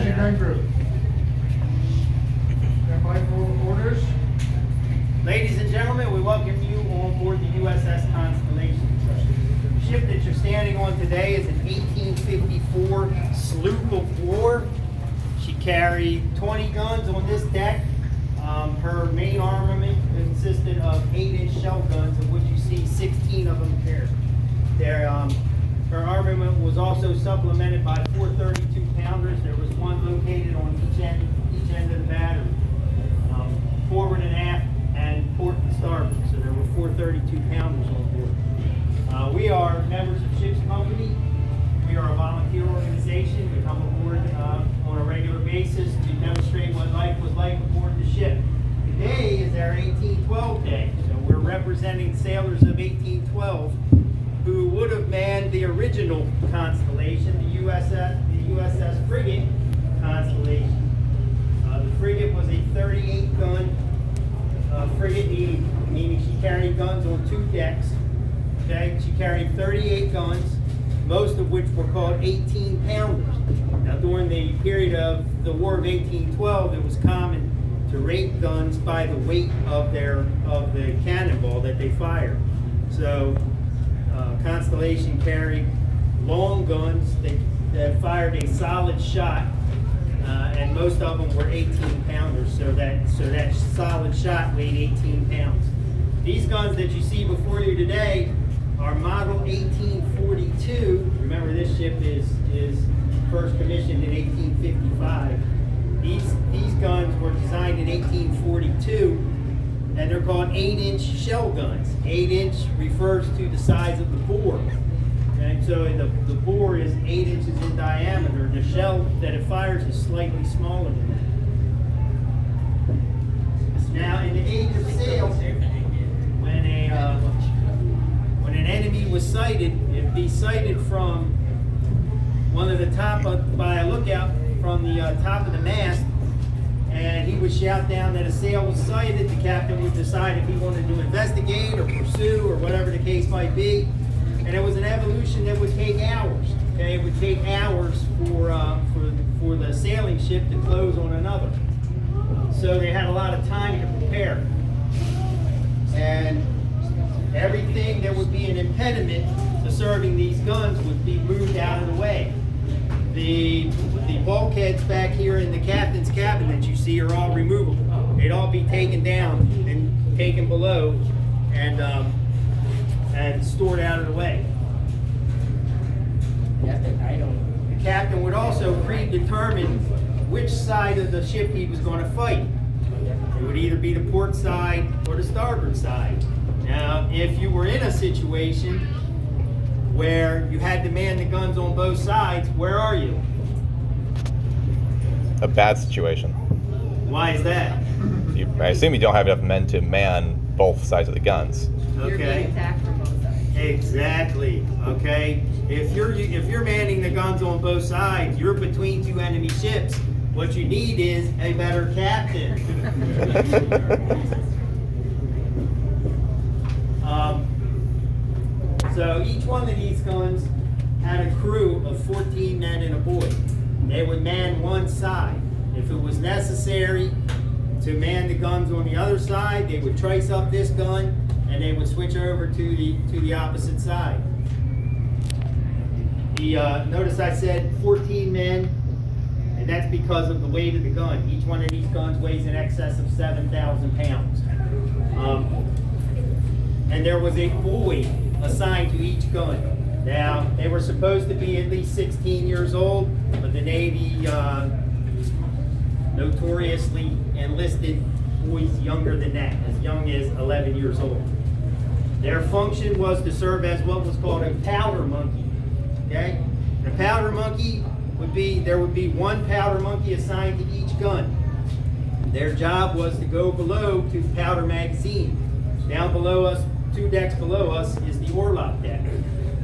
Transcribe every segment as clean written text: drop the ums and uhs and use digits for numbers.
Attention gun crew. Stand by for orders. Ladies and gentlemen, we welcome you on board the USS Constellation. The ship that you're standing on today is an 1854 sloop of war. She carried 20 guns on this deck. Her main armament consisted of 8-inch shell guns, of which you see 16 of them here. Her armament was also supplemented by 4 32-pounders. There was one located on each end of the battery, forward and aft, and port and starboard. So there were 4 32-pounders on board. We are members of Ship's Company. We are a volunteer organization. We come aboard on a regular basis to demonstrate what life was like aboard the ship. Today is our 1812 day, so we're representing sailors of 1812 who would have manned the original Constellation, the USS frigate Constellation. The frigate was a 38-gun frigate, meaning she carried guns on 2 decks. Okay, she carried 38 guns, most of which were called 18-pounders. Now, during the period of the War of 1812, it was common to rate guns by the weight of the cannonball that they fired. So, Constellation carried long guns that fired a solid shot, and most of them were 18-pounders. So that solid shot weighed 18 pounds. These guns that you see before you today are model 1842. Remember, this ship is first commissioned in 1855. These guns were designed in 1842, and they're called 8-inch shell guns. 8-inch refers to the size of the bore. And so the bore is 8 inches in diameter. The shell that it fires is slightly smaller than that. Now, in the age of sail, when an enemy was sighted, it'd be sighted from one of the by a lookout from the top of the mast, and he would shout down that a sail was sighted. The captain would decide if he wanted to investigate or pursue or whatever the case might be. And it was an evolution that would take hours. Okay, it would take hours for the sailing ship to close on another. So they had a lot of time to prepare, and everything that would be an impediment to serving these guns would be moved out of the way. The bulkheads back here in the captain's cabin that you see are all removable. They'd all be taken down and taken below and stored out of the way. The captain would also predetermine which side of the ship he was going to fight. It would either be the port side or the starboard side. Now, if you were in a situation where you had to man the guns on both sides, where are you? A bad situation. Why is that? I assume you don't have enough men to man both sides of the guns. Okay. You're being attacked from both sides. Exactly. Okay. If you're manning the guns on both sides, you're between 2 enemy ships. What you need is a better captain. So each one of these guns had a crew of 14 men and a boy. They would man one side. If it was necessary to man the guns on the other side, they would trice up this gun and they would switch over to the opposite side. Notice I said 14 men, and that's because of the weight of the gun. Each one of these guns weighs in excess of 7,000 pounds. And there was a boy assigned to each gun. Now, they were supposed to be at least 16 years old, but the Navy notoriously enlisted boys younger than that, as young as 11 years old. Their function was to serve as what was called a powder monkey. Okay? And a powder monkey there would be one powder monkey assigned to each gun. Their job was to go below to the powder magazine. Down below us, 2 decks below us, is the orlop deck.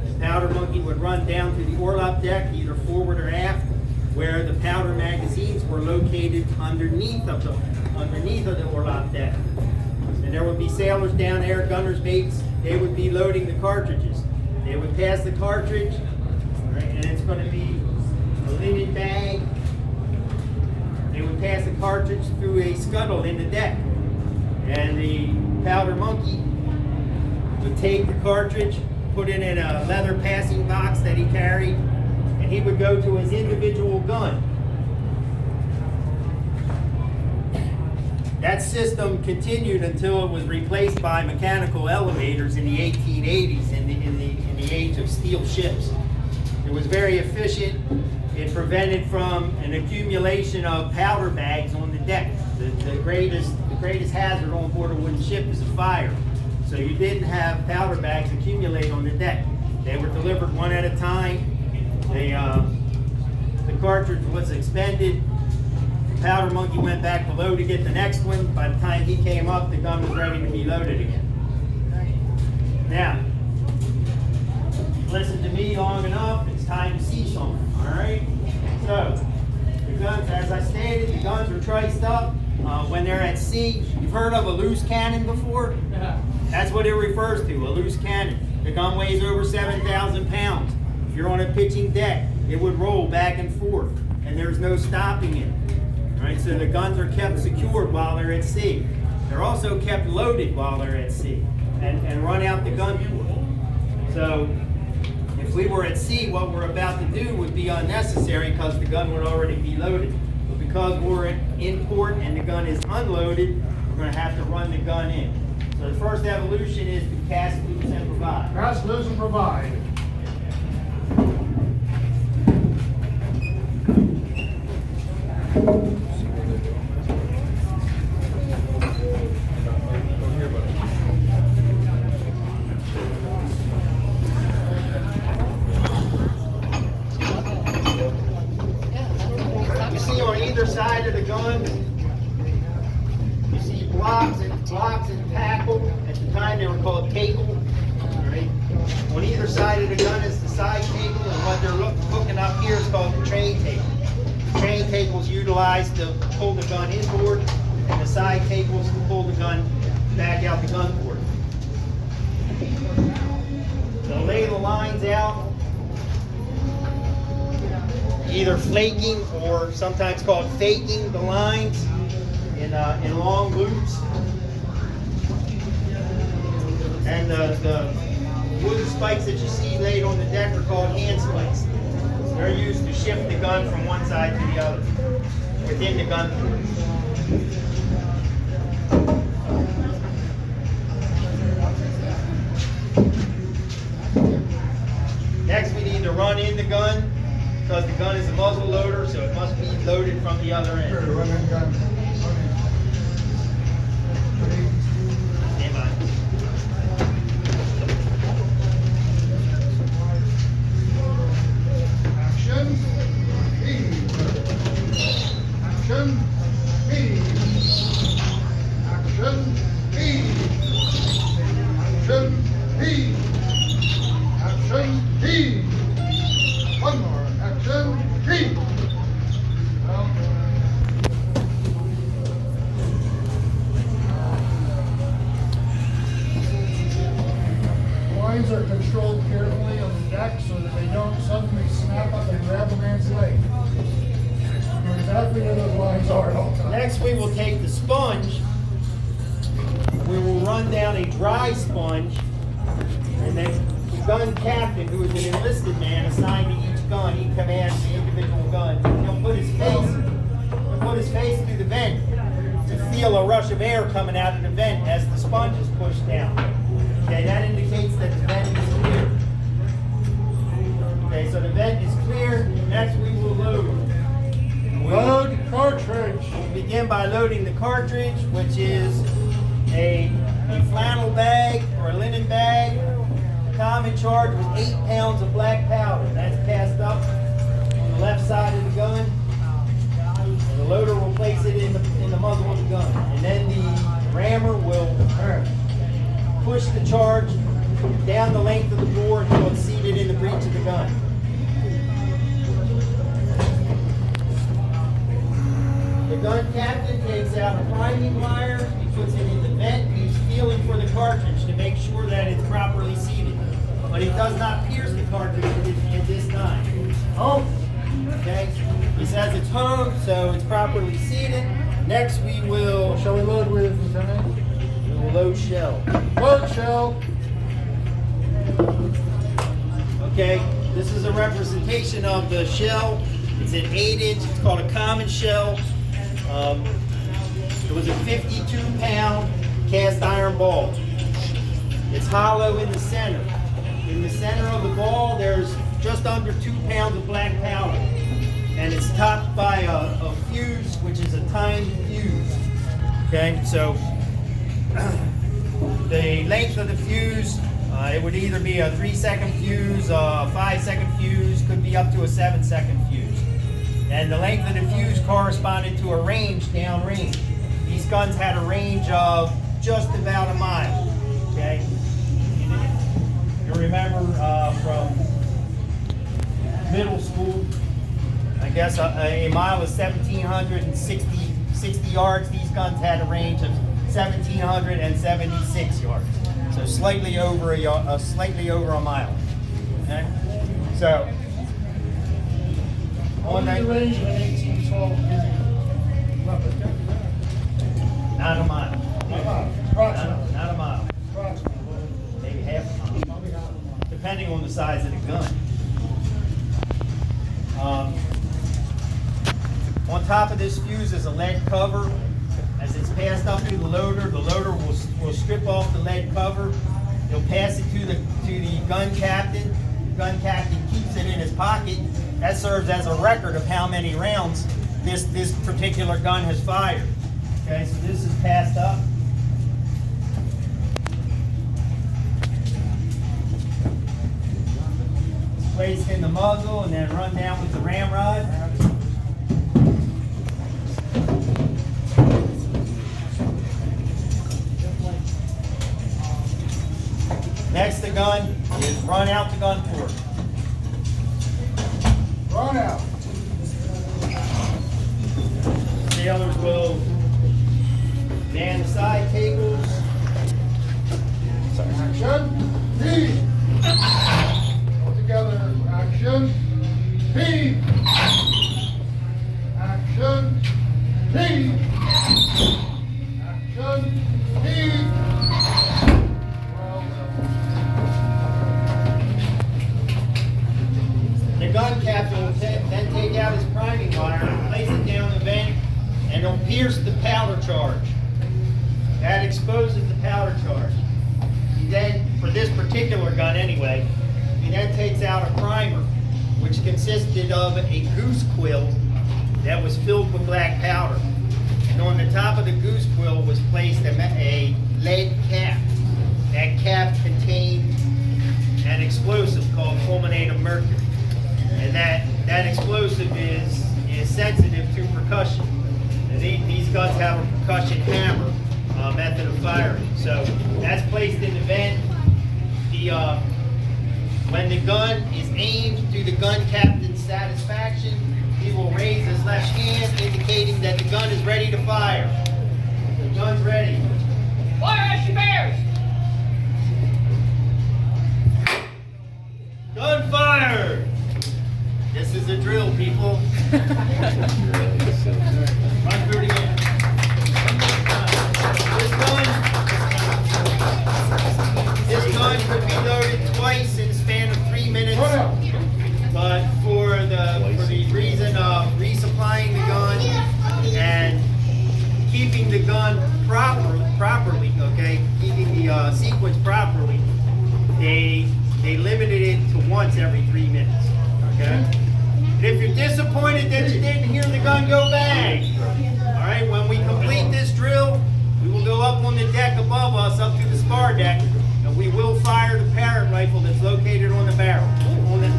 The powder monkey would run down to the orlop deck, either forward or aft, where the powder magazines were located underneath of the orlop deck. And there would be sailors down there, gunner's mates. They would be loading the cartridges. They would pass the cartridge, right, and it's going to be a linen bag They would pass a cartridge through a scuttle in the deck. And the powder monkey would take the cartridge, put it in a leather passing box that he carried, and he would go to his individual gun. That system continued until it was replaced by mechanical elevators in the 1880s in the age of steel ships. It was very efficient. It prevented from an accumulation of powder bags on the deck. The greatest hazard on board a wooden ship is a fire. So you didn't have powder bags accumulate on the deck. They were delivered one at a time. The cartridge was expended. The powder monkey went back below to get the next one. By the time he came up, the gun was ready to be loaded again. Now, listen to me long enough, it's time to see something, all right? So, the guns, as I stated, the guns are triced up. When they're at sea, you've heard of a loose cannon before? That's what it refers to, a loose cannon. The gun weighs over 7,000 pounds. If you're on a pitching deck, it would roll back and forth, and there's no stopping it. All right, so the guns are kept secured while they're at sea. They're also kept loaded while they're at sea and run out the gun port. So if we were at sea, what we're about to do would be unnecessary because the gun would already be loaded. But because we're in port and the gun is unloaded, we're going to have to run the gun in. So the first evolution is to cast, loose, and provide. Cast, loose, and provide. You see on either side of the gun, you see blocks and tackle. At the time they were called tackle. Right? On either side of the gun is the side tackle, and what they're hooking up here is called the train tackle. The train tackle is utilized to pull the gun inboard, and the side tackle is to pull the gun back out the gun port. So lay the lines out, either flaking or sometimes called faking the lines in long loops. And the wooden spikes that you see laid on the deck are called hand spikes. They're used to shift the gun from one side to the other within the gun port. Next, we need to run in the gun because the gun is a muzzle loader, so it must be loaded from the other end. Sure, run in gun. Stand by. Action. Heave. Action. Heave. Action. Heave. Action. Heave. Action. Heave. One more. Action. Heave. Well, lines are controlled carefully on the deck so that they don't suddenly snap up and grab a man's leg. You know exactly where those lines are at all times. Next, we will take the sponge. We will run down a dry sponge, and then the gun captain, who is an enlisted man assigned to each gun, he commands the individual gun. He'll put his face through the vent to feel a rush of air coming out of the vent as the sponge is pushed down. Okay, that indicates that the vent is clear. Okay, so the vent is clear. Next, we will load. Load cartridge. We'll begin by loading the cartridge, which is a flannel bag or a linen bag. The common charge was 8 pounds of black powder. That's cast up on the left side of the gun. And the loader will place it in the muzzle of the gun. And then the rammer will push the charge down the length of the bore until it's seated in the breech of the gun. The gun captain takes out a priming wire, he puts it in the vent, he's feeling for the cartridge to make sure that it's properly seated. But he does not pierce the cartridge at this time. Oh, Okay? He says has its home, so it's properly seated. Next, we will Shall we load with, Lieutenant? load shell. Load shell. Okay, this is a representation of the shell. It's an 8-inch. It's called a common shell. It was a 52-pound cast iron ball. It's hollow in the center. In the center of the ball, there's just under 2 pounds of black powder. And it's topped by a fuse, which is a timed fuse. Okay, so the length of the fuse, it would either be a 3-second fuse, a 5-second fuse, could be up to a 7-second fuse. And the length of the fuse corresponded to a range downrange. These guns had a range of just about a mile. Okay, you remember from middle school, I guess a mile is 1,760 yards. These guns had a range of 1,776 yards, so slightly over a mile. Okay, so On the range of an 1812 weapon. not a mile, Approximately. not a mile, Approximately. maybe half a mile, Probably half a mile. depending on the size of the gun. On top of this fuse is a lead cover. As it's passed up through the loader will strip off the lead cover. He'll pass it to the gun captain. The gun captain keeps it in his pocket. That serves as a record of how many rounds this particular gun has fired. Okay, so this is passed up. It's placed in the muzzle and then run down with the ramrod. Next, the gun is run out the gun port. Run out. Sailors will man the side tables. Action. Heave. All together. Action. Heave. Action. Heave. Action. Heave. Well The gun captain will then take out his priming wire and place it down the vent, and it'll pierce the powder charge. That exposes the powder charge. He then, for this particular gun anyway, he then takes out a primer, which consisted of a goose quill that was filled with black powder. And on the top of the goose quill was placed a lead cap. That cap contained an explosive called fulminated mercury. And that explosive is sensitive to percussion. And these guns have a percussion hammer method of firing. So that's placed in the vent. When the gun is aimed to the gun captain's satisfaction, he will raise his left hand, indicating that the gun is ready to fire. The gun's ready. Fire as she bears! Gun fired! This is a drill, people. Run through it again. This gun could be loaded twice in the span of 3 minutes. But for the reason of resupplying the gun and keeping the gun properly, okay, keeping the sequence properly, they limited it to once every 3 minutes, okay? And if you're disappointed that you didn't hear the gun go bang, all right, when we complete this drill, we will go up on the deck above us, up to the spar deck, and we will fire the parrot rifle that's located on the barrel, on the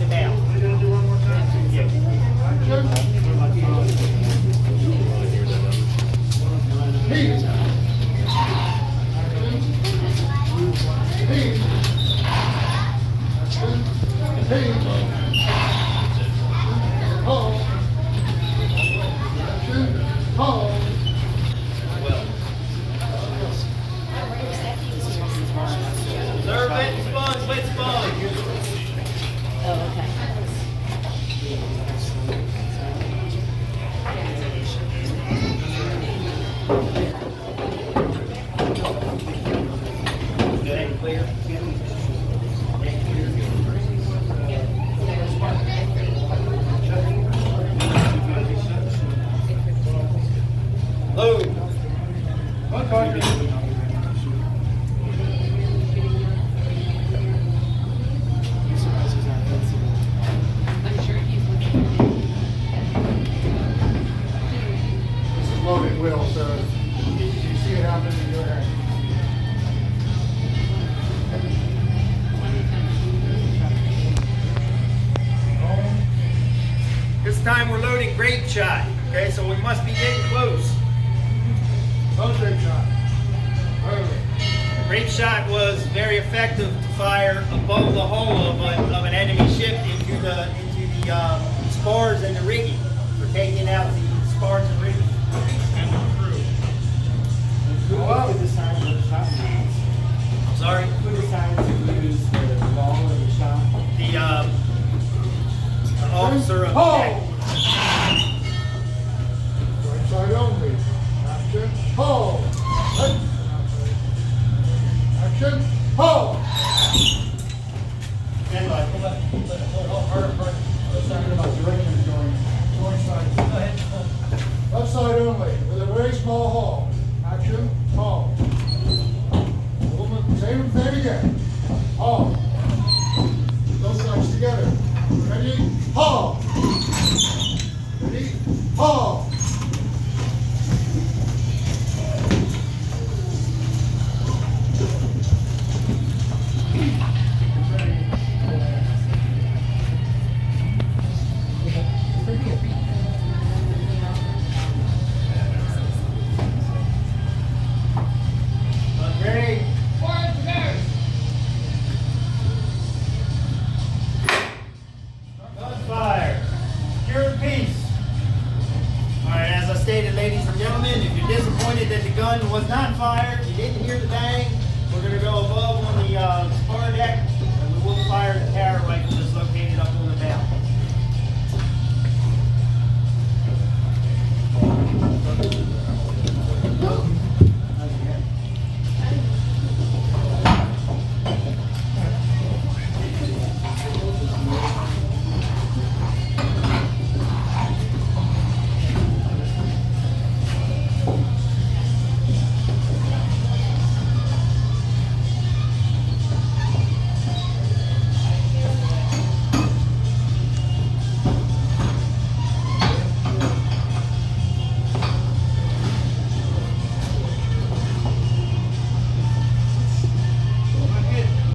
bow. You're gonna do one more time? Yeah. Action. Heave. Action. Heave. Action. Heave. Hold. Action. Hold. Serve it, sponge, wet sponge. Oh, okay. time we're loading grape shot. Okay, so we must be getting close. Load grape shot. Early. Grape shot was very effective to fire above the hull of an enemy ship into the spars and the rigging, for taking out the spars and rigging. And the crew. Well, Who decides what shot to use? I'm sorry. Who decides to use the ball or the shot? The officer of Ho! deck. Right side only. Action. Ho! Right. Action. Ho! Stand by. Left side only, with a very small haul. Action. Haul. Same thing again. Haul. Both sides together. Ready? Haul. Ready? Haul. Ready? Fire bears. Gunfire. Secure the peace. All right, as I stated, ladies and gentlemen, if you're disappointed that the gun was not fired,